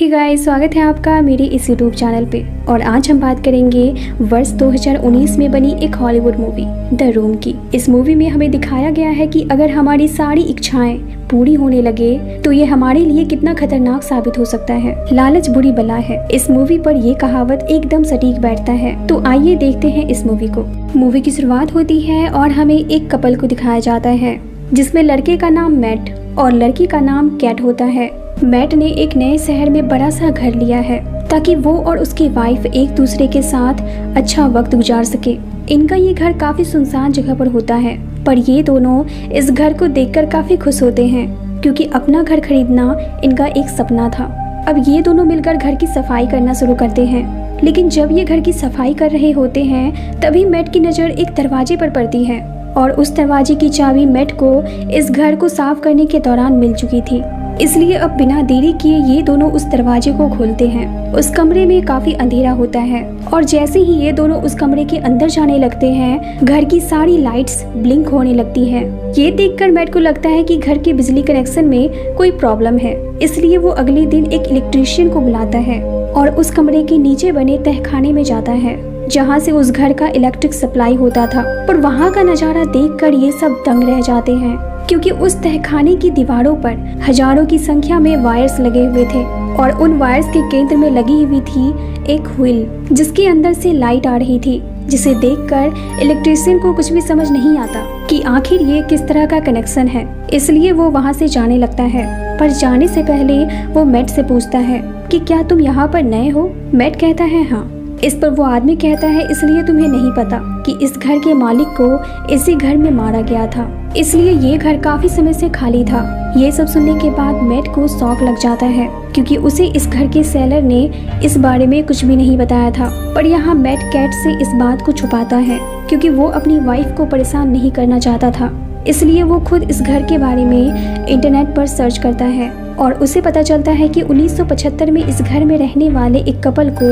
Hey guys, स्वागत है आपका मेरे इस यूट्यूब चैनल पे। और आज हम बात करेंगे वर्ष 2019 में बनी एक हॉलीवुड मूवी द रूम की। इस मूवी में हमें दिखाया गया है कि अगर हमारी सारी इच्छाएं पूरी होने लगे तो ये हमारे लिए कितना खतरनाक साबित हो सकता है। लालच बुरी बला है, इस मूवी पर ये कहावत एकदम सटीक बैठता है। तो आइए देखते हैं इस मूवी को। मूवी की शुरुआत होती है और हमें एक कपल को दिखाया जाता है जिसमें लड़के का नाम मैट और लड़की का नाम कैट होता है। मैट ने एक नए शहर में बड़ा सा घर लिया है ताकि वो और उसकी वाइफ एक दूसरे के साथ अच्छा वक्त गुजार सके। इनका ये घर काफी सुनसान जगह पर होता है, पर ये दोनों इस घर को देखकर काफी खुश होते हैं क्योंकि अपना घर खरीदना इनका एक सपना था। अब ये दोनों मिलकर घर की सफाई करना शुरू करते हैं, लेकिन जब ये घर की सफाई कर रहे होते हैं तभी मैट की नज़र एक दरवाजे पर पड़ती है और उस दरवाजे की चाबी मैट को इस घर को साफ करने के दौरान मिल चुकी थी। इसलिए अब बिना देरी किए ये दोनों उस दरवाजे को खोलते हैं। उस कमरे में काफी अंधेरा होता है और जैसे ही ये दोनों उस कमरे के अंदर जाने लगते हैं घर की सारी लाइट्स ब्लिंक होने लगती है। ये देखकर मैट को लगता है कि घर के बिजली कनेक्शन में कोई प्रॉब्लम है, इसलिए वो अगले दिन एक इलेक्ट्रीशियन को बुलाता है और उस कमरे के नीचे बने तहखाने में जाता है जहाँ से उस घर का इलेक्ट्रिक सप्लाई होता था। पर वहाँ का नज़ारा देखकर ये सब दंग रह जाते हैं क्योंकि उस तहखाने की दीवारों पर हजारों की संख्या में वायर्स लगे हुए थे और उन वायर्स के केंद्र में लगी हुई थी एक व्हील जिसके अंदर से लाइट आ रही थी, जिसे देखकर इलेक्ट्रीशियन को कुछ भी समझ नहीं आता कि आखिर ये किस तरह का कनेक्शन है। इसलिए वो वहाँ से जाने लगता है, पर जाने से पहले वो मैट से पूछता है कि क्या तुम यहाँ पर नए हो। मैट कहता है हाँ। इस पर वो आदमी कहता है इसलिए तुम्हें नहीं पता कि इस घर के मालिक को इसी घर में मारा गया था, इसलिए ये घर काफी समय से खाली था। ये सब सुनने के बाद मैट को शौक लग जाता है क्योंकि उसे इस घर के सेलर ने इस बारे में कुछ भी नहीं बताया था। पर यहाँ मैट कैट से इस बात को छुपाता है क्योंकि वो अपनी वाइफ को परेशान नहीं करना चाहता था। इसलिए वो खुद इस घर के बारे में इंटरनेट पर सर्च करता है और उसे पता चलता है कि 1975 में इस घर में रहने वाले एक कपल को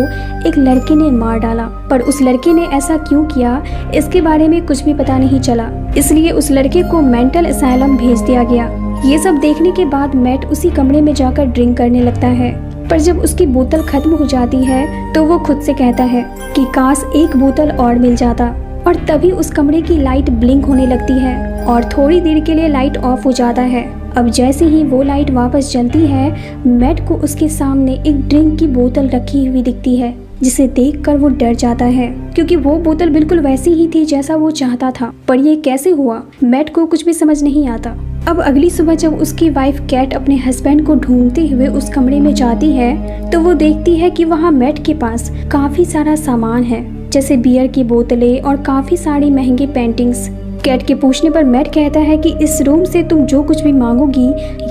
एक लड़के ने मार डाला। पर उस लड़के ने ऐसा क्यों किया इसके बारे में कुछ भी पता नहीं चला, इसलिए उस लड़के को मेंटल असाइलम भेज दिया गया। ये सब देखने के बाद मैट उसी कमरे में जाकर ड्रिंक करने लगता है, पर जब उसकी बोतल खत्म हो जाती है तो वो खुद से कहता है कि काश एक बोतल और मिल जाता। और तभी उस कमरे की लाइट ब्लिंक होने लगती है और थोड़ी देर के लिए लाइट ऑफ हो जाता है। अब जैसे ही वो लाइट वापस जलती है मैट को उसके सामने एक ड्रिंक की बोतल रखी हुई दिखती है, जिसे देखकर वो डर जाता है क्योंकि वो बोतल बिल्कुल वैसी ही थी जैसा वो चाहता था। पर ये कैसे हुआ मैट को कुछ भी समझ नहीं आता। अब अगली सुबह जब उसकी वाइफ कैट अपने हस्बैंड को ढूंढते हुए उस कमरे में जाती है तो वो देखती है कि वहाँ मैट के पास काफी सारा सामान है, जैसे बियर की बोतलें और काफी सारी महंगी पेंटिंग्स। कैट के पूछने पर मैट कहता है कि इस रूम से तुम जो कुछ भी मांगोगी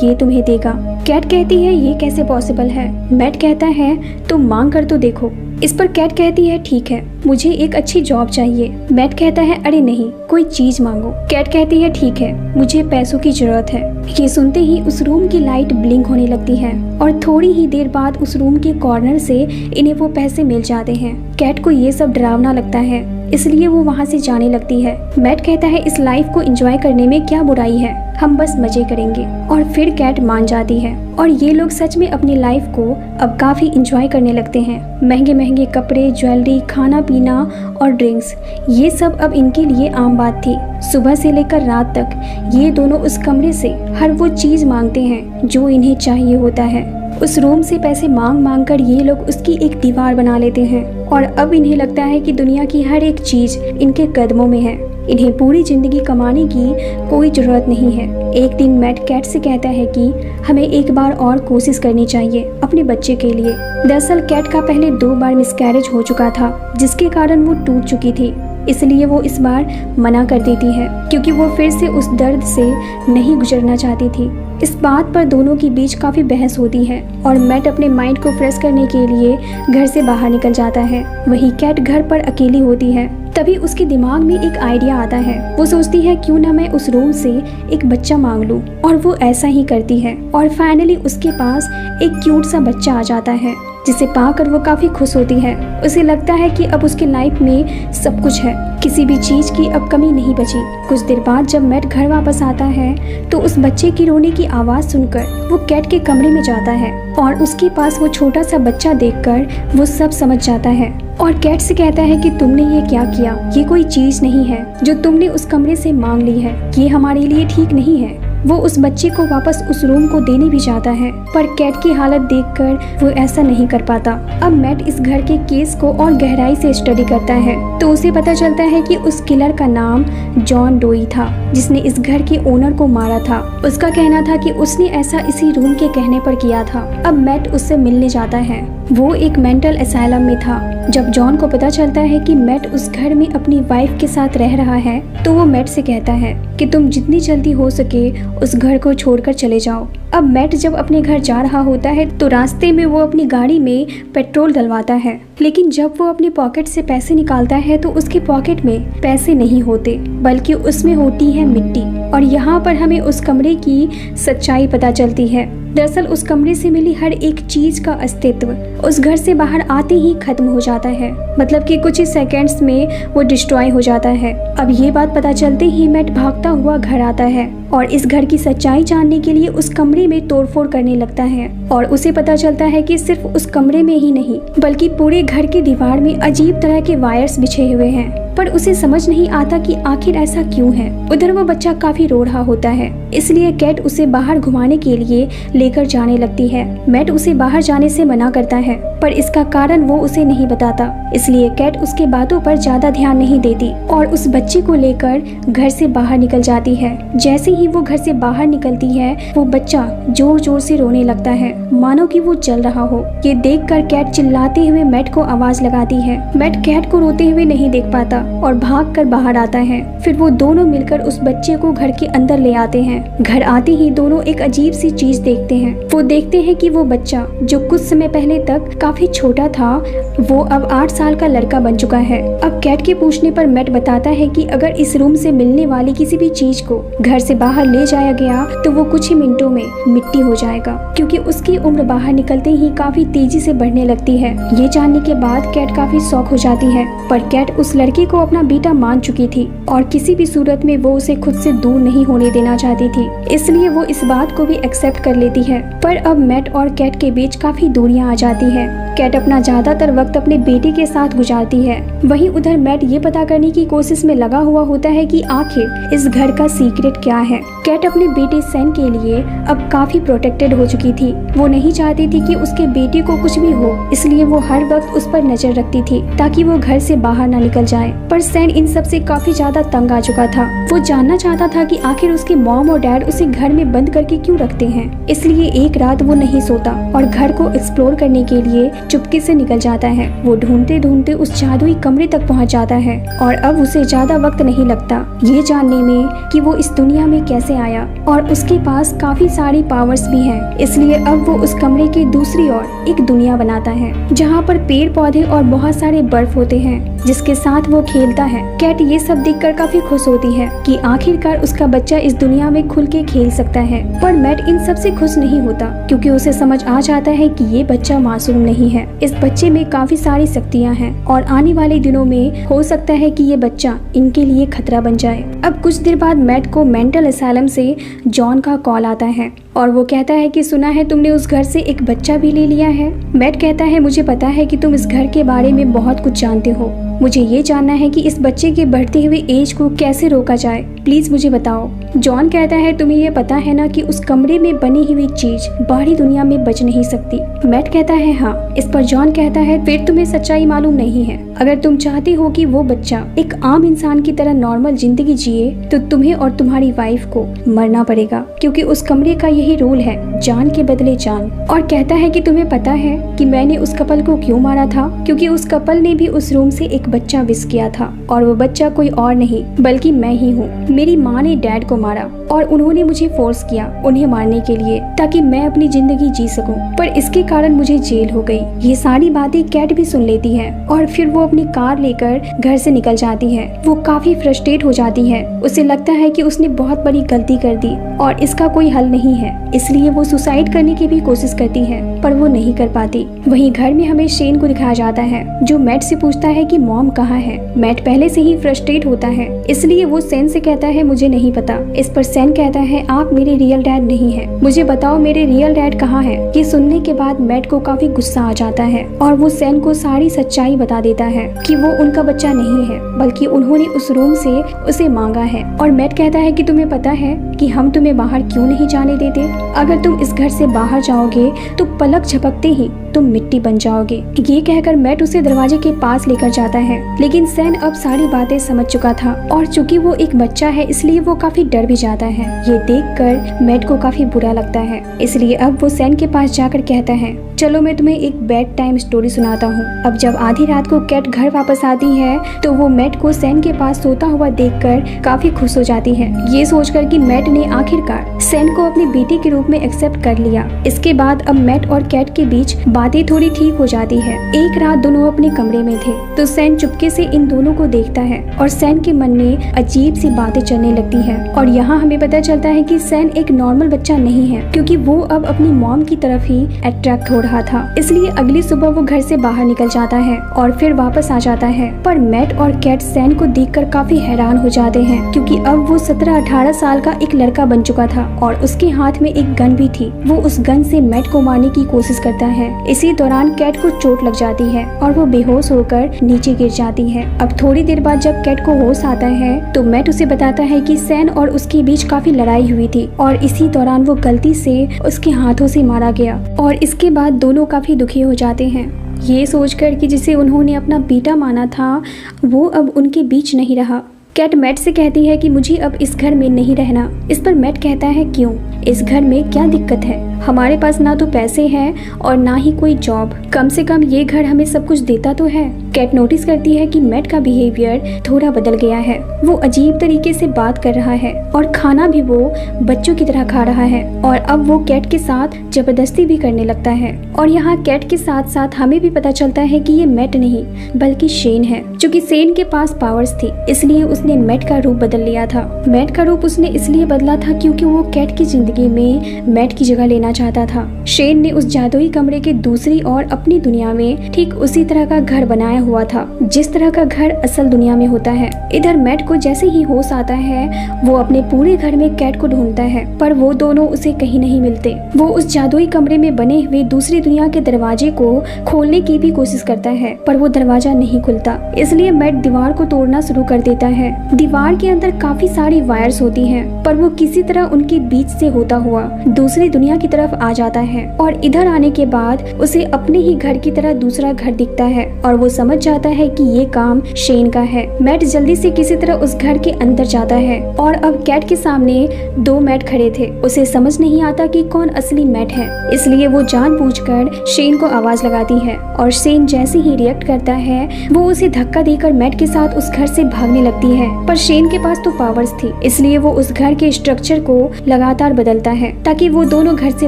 ये तुम्हें देगा। कैट कहती है ये कैसे पॉसिबल है। मैट कहता है तुम मांग कर तो देखो। इस पर कैट कहती है ठीक है, मुझे एक अच्छी जॉब चाहिए। मैट कहता है अरे नहीं, कोई चीज मांगो। कैट कहती है ठीक है, मुझे पैसों की जरूरत है। ये सुनते ही उस रूम की लाइट ब्लिंक होने लगती है और थोड़ी ही देर बाद उस रूम के कॉर्नर से इन्हें वो पैसे मिल जाते हैं। कैट को ये सब डरावना लगता है, इसलिए वो वहाँ से जाने लगती है। मैट कहता है इस लाइफ को एंजॉय करने में क्या बुराई है, हम बस मजे करेंगे। और फिर कैट मान जाती है और ये लोग सच में अपनी लाइफ को अब काफी एंजॉय करने लगते हैं। महंगे महंगे कपड़े, ज्वेलरी, खाना पीना और ड्रिंक्स, ये सब अब इनके लिए आम बात थी। सुबह से लेकर रात तक ये दोनों उस कमरे से हर वो चीज मांगते हैं जो इन्हें चाहिए होता है। उस रूम से पैसे मांग मांग कर ये लोग उसकी एक दीवार बना लेते हैं और अब इन्हें लगता है कि दुनिया की हर एक चीज इनके कदमों में है। इन्हें पूरी जिंदगी कमाने की कोई जरूरत नहीं है। एक दिन मैट कैट से कहता है कि हमें एक बार और कोशिश करनी चाहिए अपने बच्चे के लिए। दरअसल कैट का पहले 2 बार मिसकैरेज हो चुका था, जिसके कारण वो टूट चुकी थी। इसलिए वो इस बार मना कर देती है क्योंकि वो फिर से उस दर्द से नहीं गुजरना चाहती थी। इस बात पर दोनों के बीच काफी बहस होती है और मैट अपने माइंड को फ्रेश करने के लिए घर से बाहर निकल जाता है। वहीं कैट घर पर अकेली होती है। तभी उसके दिमाग में एक आइडिया आता है। वो सोचती है क्यों ना मैं उस रूम से एक बच्चा मांग लूं, और वो ऐसा ही करती है और फाइनली उसके पास एक क्यूट सा बच्चा आ जाता है जिसे पाकर वो काफी खुश होती है। उसे लगता है कि अब उसके लाइफ में सब कुछ है, किसी भी चीज की अब कमी नहीं बची। कुछ देर बाद जब मैट घर वापस आता है तो उस बच्चे की रोने की आवाज सुनकर वो कैट के कमरे में जाता है और उसके पास वो छोटा सा बच्चा देखकर वो सब समझ जाता है और कैट से कहता है कि तुमने ये क्या किया, ये कोई चीज नहीं है जो तुमने उस कमरे से मांग ली है, ये हमारे लिए ठीक नहीं है। वो उस बच्चे को वापस उस रूम को देने भी चाहता है, पर कैट की हालत देखकर वो ऐसा नहीं कर पाता। अब मैट इस घर के केस को और गहराई से स्टडी करता है तो उसे पता चलता है कि उस किलर का नाम जॉन डोई था, जिसने इस घर के ओनर को मारा था। उसका कहना था कि उसने ऐसा इसी रूम के कहने पर किया था। अब मैट उससे मिलने जाता है। वो एक मेंटल असाइलम में था। जब जॉन को पता चलता है कि मैट उस घर में अपनी वाइफ के साथ रह रहा है तो वो मैट से कहता है कि तुम जितनी जल्दी हो सके उस घर को छोड़कर चले जाओ। अब मैट जब अपने घर जा रहा होता है तो रास्ते में वो अपनी गाड़ी में पेट्रोल डलवाता है, लेकिन जब वो अपने पॉकेट से पैसे निकालता है तो उसके पॉकेट में पैसे नहीं होते बल्कि उसमें होती है मिट्टी। और यहाँ पर हमें उस कमरे की सच्चाई पता चलती है। दरअसल उस कमरे से मिली हर एक चीज का अस्तित्व उस घर से बाहर आते ही खत्म हो जाता है, मतलब कि कुछ ही सेकंड्स में वो डिस्ट्रॉय हो जाता है। अब ये बात पता चलते ही मैट भागता हुआ घर आता है और इस घर की सच्चाई जानने के लिए उस कमरे में तोड़फोड़ करने लगता है और उसे पता चलता है कि सिर्फ उस कमरे में ही नहीं बल्कि पूरे घर की दीवार में अजीब तरह के वायर्स बिछे हुए हैं, पर उसे समझ नहीं आता कि आखिर ऐसा क्यों है। उधर वो बच्चा काफी रो रहा होता है, इसलिए कैट उसे बाहर घुमाने के लिए लेकर जाने लगती है। मैट उसे बाहर जाने से मना करता है, पर इसका कारण वो उसे नहीं बताता, इसलिए कैट उसके बातों पर ज्यादा ध्यान नहीं देती और उस बच्चे को लेकर घर से बाहर निकल जाती है। जैसे ही वो घर से बाहर निकलती है वो बच्चा जोर जोर से रोने लगता है, मानो कि वो जल रहा हो। ये देखकर कैट चिल्लाते हुए मैट को आवाज लगाती है। मैट कैट को रोते हुए नहीं देख पाता और भागकर बाहर आता है। फिर वो दोनों मिलकर उस बच्चे को घर के अंदर ले आते हैं। घर आते ही दोनों एक अजीब सी चीज देखते हैं। वो देखते हैं कि वो बच्चा जो कुछ समय पहले तक काफी छोटा था वो अब 8 साल का लड़का बन चुका है। अब कैट के पूछने पर मैट बताता है कि अगर इस रूम से मिलने वाली किसी भी चीज को घर से बाहर ले जाया गया तो वो कुछ ही मिनटों में मिट्टी हो जाएगा, क्योंकि उसकी उम्र बाहर निकलते ही काफी तेजी से बढ़ने लगती है। ये जानने के बाद कैट काफी शॉक हो जाती है, पर कैट उस लड़के को अपना बेटा मान चुकी थी और किसी भी सूरत में वो उसे खुद से दूर नहीं होने देना चाहती थी, इसलिए वो इस बात को भी एक्सेप्ट कर लेती है। पर अब मैट और कैट के बीच काफी दूरियां आ जाती है। कैट अपना ज्यादातर वक्त अपने बेटे के साथ गुजारती है, वहीं उधर मैट ये पता करने की कोशिश में लगा हुआ होता है कि आखिर इस घर का सीक्रेट क्या है। कैट अपने बेटे सैन के लिए अब काफी प्रोटेक्टेड हो चुकी थी। वो नहीं चाहती थी कि उसके बेटे को कुछ भी हो, इसलिए वो हर वक्त उस पर नजर रखती थी ताकि वो घर से बाहर न निकल जाए। पर सैन इन सब से काफी ज्यादा तंग आ चुका था। वो जानना चाहता था कि आखिर उसके मॉम और डैड उसे घर में बंद करके क्यों रखते हैं। इसलिए एक रात वो नहीं सोता और घर को एक्सप्लोर करने के लिए चुपके से निकल जाता है। वो ढूंढते ढूंढते उस जादुई कमरे तक पहुंच जाता है और अब उसे ज्यादा वक्त नहीं लगता ये जानने में कि वो इस दुनिया में कैसे आया, और उसके पास काफी सारी पावर्स भी हैं। इसलिए अब वो उस कमरे के दूसरी ओर एक दुनिया बनाता है जहाँ पर पेड़ पौधे और बहुत सारे बर्फ होते हैं जिसके साथ वो खेलता है। कैट ये सब देखकर काफी खुश होती है कि आखिरकार उसका बच्चा इस दुनिया में खुल के खेल सकता है। पर मैट इन सब से खुश नहीं होता क्योंकि उसे समझ आ जाता है कि ये बच्चा मासूम नहीं है। इस बच्चे में काफी सारी शक्तियाँ हैं और आने वाले दिनों में हो सकता है कि ये बच्चा इनके लिए खतरा बन जाए। अब कुछ देर बाद मैट को मेंटल असाइलम से जॉन का कॉल आता है और वो कहता है कि सुना है तुमने उस घर से एक बच्चा भी ले लिया है। मैट कहता है मुझे पता है कि तुम इस घर के बारे में बहुत कुछ जानते हो, मुझे ये जानना है कि इस बच्चे के बढ़ते हुए एज को कैसे रोका जाए, प्लीज मुझे बताओ। जॉन कहता है तुम्हें ये पता है ना कि उस कमरे में बनी हुई चीज बाहरी दुनिया में बच नहीं सकती। मैट कहता है हाँ। इस पर जॉन कहता है फिर तुम्हें सच्चाई मालूम नहीं है। अगर तुम चाहते हो कि वो बच्चा एक आम इंसान की तरह नॉर्मल जिंदगी जिए तो तुम्हें और तुम्हारी वाइफ को मरना पड़ेगा, क्योंकि उस कमरे का यही रूल है, जान के बदले जान। और कहता है कि तुम्हें पता है कि मैंने उस कपल को क्यों मारा था, क्योंकि उस कपल ने भी उस रूम से एक बच्चा विश किया था और वो बच्चा कोई और नहीं बल्कि मैं ही हूँ। मेरी माँ ने डैड को मारा और उन्होंने मुझे फोर्स किया उन्हें मारने के लिए ताकि मैं अपनी जिंदगी जी सकूं, पर इसके कारण मुझे जेल हो गई। ये सारी बातें कैट भी सुन लेती है और फिर वो अपनी कार लेकर घर से निकल जाती है। वो काफी फ्रस्ट्रेट हो जाती है। उसे लगता है कि उसने बहुत बड़ी गलती कर दी और इसका कोई हल नहीं है, इसलिए वो सुसाइड करने की भी कोशिश करती है, पर वो नहीं कर पाती। वहीं घर में हमें शेन को दिखाया जाता है जो मैट से पूछता है कि मॉम कहाँ है। मैट पहले से ही फ्रस्ट्रेट होता है, इसलिए वो सैन से कहता है मुझे नहीं पता। इस पर सैन कहता है आप मेरे रियल डैड नहीं है, मुझे बताओ मेरे रियल डैड कहाँ है। ये सुनने के बाद मैट को काफी गुस्सा आ जाता है और वो सैन को सारी सच्चाई बता देता है कि वो उनका बच्चा नहीं है, बल्कि उन्होंने उस रूम से उसे मांगा है। और मैट कहता है कि तुम्हें पता है कि हम तुम्हें बाहर क्यों नहीं जाने देते। अगर तुम इस घर से बाहर जाओगे तो पलक झपकते ही तुम मिट्टी बन जाओगे। ये कहकर मैट उसे दरवाजे के पास लेकर जाता है, लेकिन सैन अब सारी बातें समझ चुका था और चूंकि वो एक बच्चा है इसलिए वो काफी डर भी जाता है। ये देखकर मैट को काफी बुरा लगता है, इसलिए अब वो सैन के पास जाकर कहता है चलो मैं तुम्हें एक बेड टाइम स्टोरी सुनाता हूँ। अब जब आधी रात को कैट घर वापस आती है तो वो मैट को सैन के पास सोता हुआ देखकर काफी खुश हो जाती है, ये सोचकर कि मैट ने आखिरकार सैन को अपनी बेटी के रूप में एक्सेप्ट कर लिया। इसके बाद अब मैट और कैट के बीच बातें थोड़ी ठीक हो जाती है। एक रात दोनों अपने कमरे में थे तो सैन चुपके से इन दोनों को देखता है और सैन के मन में अजीब सी बातें चलने लगती है। और यहाँ हमें पता चलता है कि सैन एक नॉर्मल बच्चा नहीं है, क्योंकि वो अब अपनी मॉम की तरफ ही अट्रैक्ट हो रहा था। इसलिए अगली सुबह वो घर से बाहर निकल जाता है और फिर वापस आ जाता है। पर मैट और कैट सैन को देखकर काफी हैरान हो जाते हैं, क्योंकि अब वो 17-18 साल का एक लड़का बन चुका था और उसके हाथ में एक गन भी थी। वो उस गन से मैट को मारने की कोशिश करता है। इसी दौरान कैट को चोट लग जाती है और वो बेहोश होकर नीचे गिर जाती है। अब थोड़ी देर बाद जब कैट को होश आता है तो मैट उसे बताता है कि सैन और उसके बीच काफी लड़ाई हुई थी और इसी दौरान वो गलती से उसके हाथों से मारा गया। और इसके बाद दोनों काफी दुखी हो जाते हैं, ये सोचकर कि जिसे उन्होंने अपना बेटा माना था वो अब उनके बीच नहीं रहा। कैट मैट से कहती है कि मुझे अब इस घर में नहीं रहना। इस पर मैट कहता है क्यों, इस घर में क्या दिक्कत है, हमारे पास ना तो पैसे हैं और ना ही कोई जॉब, कम से कम ये घर हमें सब कुछ देता तो है। कैट नोटिस करती है कि मैट का बिहेवियर थोड़ा बदल गया है, वो अजीब तरीके से बात कर रहा है और खाना भी वो बच्चों की तरह खा रहा है और अब वो कैट के साथ जबरदस्ती भी करने लगता है। और यहाँ कैट के साथ साथ हमें भी पता चलता है कि ये मैट नहीं बल्कि शेन है। चूँकि शेन के पास पावर्स थी इसलिए उसने मैट का रूप बदल लिया था। मैट का रूप उसने इसलिए बदला था क्योंकि वो कैट की जिंदगी में मैट की जगह लेना चाहता था। शेन ने उस जादुई कमरे के दूसरी ओर अपनी दुनिया में ठीक उसी तरह का घर बनाया हुआ था जिस तरह का घर असल दुनिया में होता है। इधर मैट को जैसे ही होश आता है वो अपने पूरे घर में कैट को ढूंढता है, पर वो दोनों उसे कहीं नहीं मिलते। वो उस जादुई कमरे में बने हुए दूसरी दुनिया के दरवाजे को खोलने की भी कोशिश करता है, पर वो दरवाजा नहीं खुलता। इसलिए मैट दीवार को तोड़ना शुरू कर देता है। दीवार के अंदर काफी सारी वायर्स होती हैं, पर वो किसी तरह उनके बीच से होता हुआ दूसरी दुनिया की तरफ आ जाता है और इधर आने के बाद उसे अपने ही घर की तरह दूसरा घर दिखता है और वो समझ जाता है कि ये काम शेन का है। मैट जल्दी से किसी तरह उस घर के अंदर जाता है और अब कैट के सामने दो मैट खड़े थे। उसे समझ नहीं आता कि कौन असली मैट है, इसलिए वो जानबूझकर शेन को आवाज लगाती है और शेन जैसे ही रिएक्ट करता है वो उसे धक्का देकर मैट के साथ उस घर से भागने लगती है। पर शेन के पास तो पावर्स थी इसलिए वो उस घर के स्ट्रक्चर को लगातार बदलता है ताकि वो दोनों घर से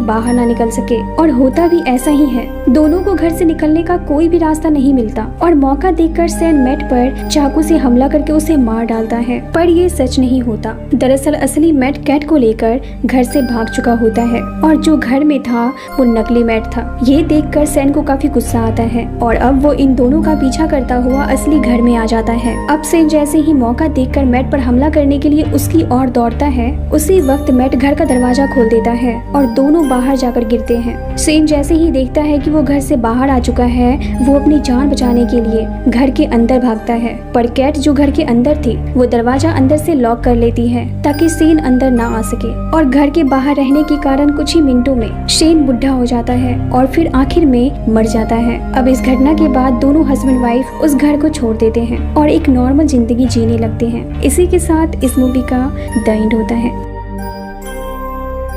बाहर ना निकल सके। और होता भी ऐसा ही है, दोनों को घर से निकलने का कोई भी रास्ता नहीं मिलता और मौका देखकर सैन मैट पर चाकू से हमला करके उसे मार डालता है, पर ये सच नहीं होता। दरअसल असली मैट कैट को लेकर घर से भाग चुका होता है और जो घर में था वो नकली मैट था। ये देखकर सैन को काफी गुस्सा आता है और अब वो इन दोनों का पीछा करता हुआ असली घर में आ जाता है। अब सैन जैसे ही मौका देखकर मैट पर हमला करने के लिए उसकी ओर दौड़ता है, उसी वक्त मैट घर का दरवाजा खोल देता है और दोनों बाहर जाकर गिरते हैं। शेन जैसे ही देखता है कि वो घर से बाहर आ चुका है वो अपनी जान बचाने के लिए घर के अंदर भागता है, पर कैट जो घर के अंदर थी वो दरवाजा अंदर से लॉक कर लेती है ताकि शेन अंदर ना आ सके। और घर के बाहर रहने के कारण कुछ ही मिनटों में शेन बुढ़ा हो जाता है और फिर आखिर में मर जाता है। अब इस घटना के बाद दोनों हस्बैंड वाइफ उस घर को छोड़ देते हैं और एक नॉर्मल जिंदगी जीने लगते हैं। इसी के साथ इस मूवी का द एंड होता है।